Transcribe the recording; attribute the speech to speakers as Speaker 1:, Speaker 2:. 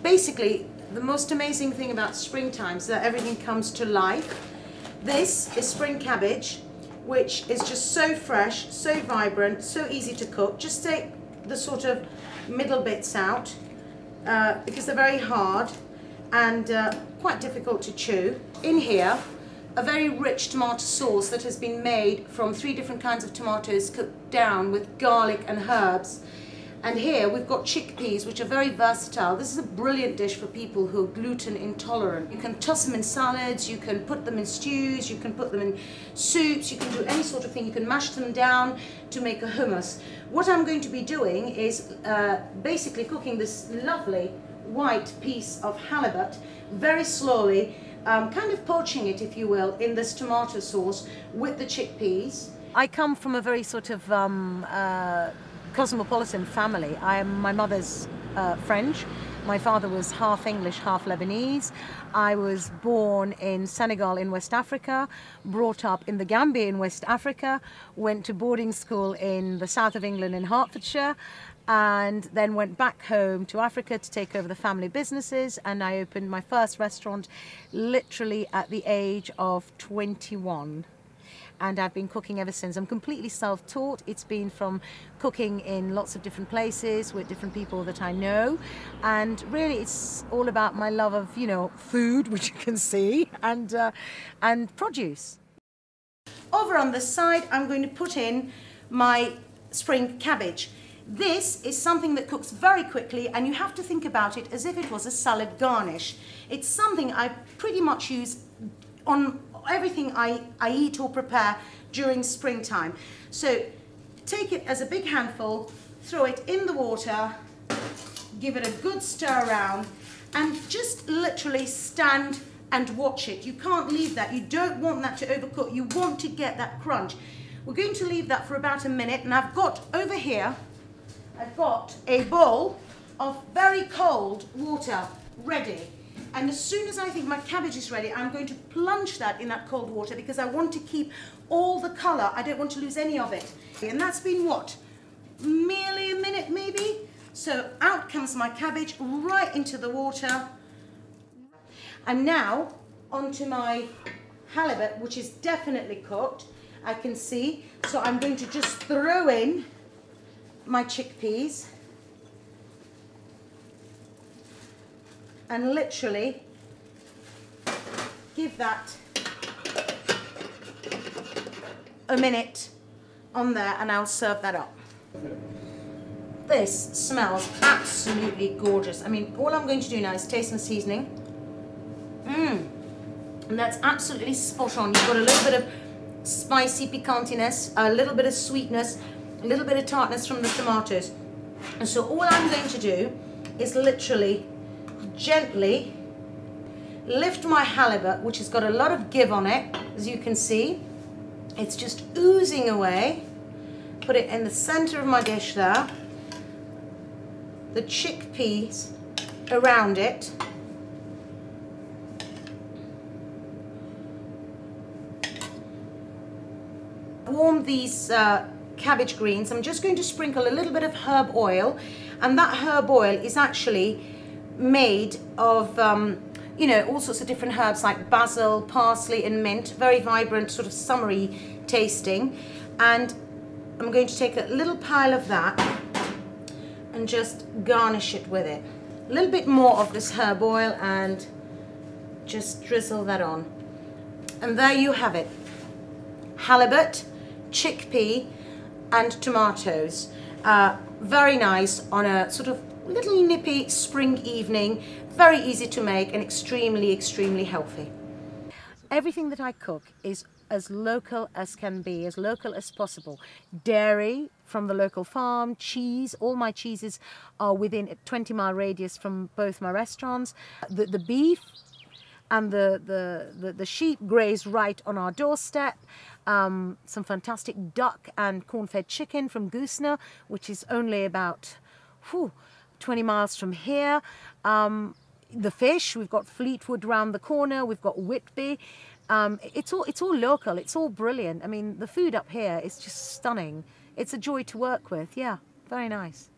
Speaker 1: basically, the most amazing thing about springtime is that everything comes to life. This is spring cabbage, which is just so fresh, so vibrant, so easy to cook. Just take the sort of middle bits out because they're very hard and quite difficult to chew. In here, a very rich tomato sauce that has been made from 3 different kinds of tomatoes cooked down with garlic and herbs. And here we've got chickpeas, which are very versatile. This is a brilliant dish for people who are gluten intolerant. You can toss them in salads, you can put them in stews, you can put them in soups, you can do any sort of thing. You can mash them down to make a hummus. What I'm going to be doing is basically cooking this lovely white piece of halibut very slowly, kind of poaching it, if you will, in this tomato sauce with the chickpeas. I come from a very sort of cosmopolitan family. My mother's French. My father was half English, half Lebanese. I was born in Senegal in West Africa, brought up in the Gambia in West Africa, went to boarding school in the south of England in Hertfordshire, and then went back home to Africa to take over the family businesses, and I opened my first restaurant literally at the age of 21. And I've been cooking ever since. I'm completely self-taught. It's been from cooking in lots of different places with different people that I know, and really it's all about my love of, you know, food, which you can see, and produce. Over on this side, I'm going to put in my spring cabbage. This is something that cooks very quickly, and you have to think about it as if it was a salad garnish. It's something I pretty much use on everything I eat or prepare during springtime. So take it as a big handful, throw it in the water, give it a good stir around, and just literally stand and watch it. You can't leave that. You don't want that to overcook. You want to get that crunch. We're going to leave that for about a minute, and I've got over here, I've got a bowl of very cold water ready. And as soon as I think my cabbage is ready, I'm going to plunge that in that cold water because I want to keep all the colour. I don't want to lose any of it. And that's been what? Merely a minute maybe? So out comes my cabbage right into the water. And now onto my halibut, which is definitely cooked, I can see. So I'm going to just throw in my chickpeas. And literally give that a minute on there, and I'll serve that up. This smells absolutely gorgeous. I mean, all I'm going to do now is taste some seasoning. And that's absolutely spot on. You've got a little bit of spicy piquantiness, a little bit of sweetness, a little bit of tartness from the tomatoes. And so all I'm going to do is literally gently lift my halibut, which has got a lot of give on it, as you can see. It's just oozing away. Put it in the center of my dish there. The chickpeas around it. Warm these cabbage greens. I'm just going to sprinkle a little bit of herb oil, and that herb oil is actually made of you know, all sorts of different herbs like basil, parsley and mint, very vibrant, sort of summery tasting. And I'm going to take a little pile of that and just garnish it with it. A little bit more of this herb oil and just drizzle that on. And there you have it. Halibut, chickpea and tomatoes. Very nice on a sort of little nippy spring evening, very easy to make and extremely, extremely healthy. Everything that I cook is as local as can be, as local as possible. Dairy from the local farm, cheese, all my cheeses are within a 20-mile radius from both my restaurants. The beef and the sheep graze right on our doorstep. Some fantastic duck and corn-fed chicken from Goosener, which is only about 20 miles from here. The fish, we've got Fleetwood round the corner, we've got Whitby. It's all local, it's all brilliant. I mean, the food up here is just stunning. It's a joy to work with, yeah, very nice.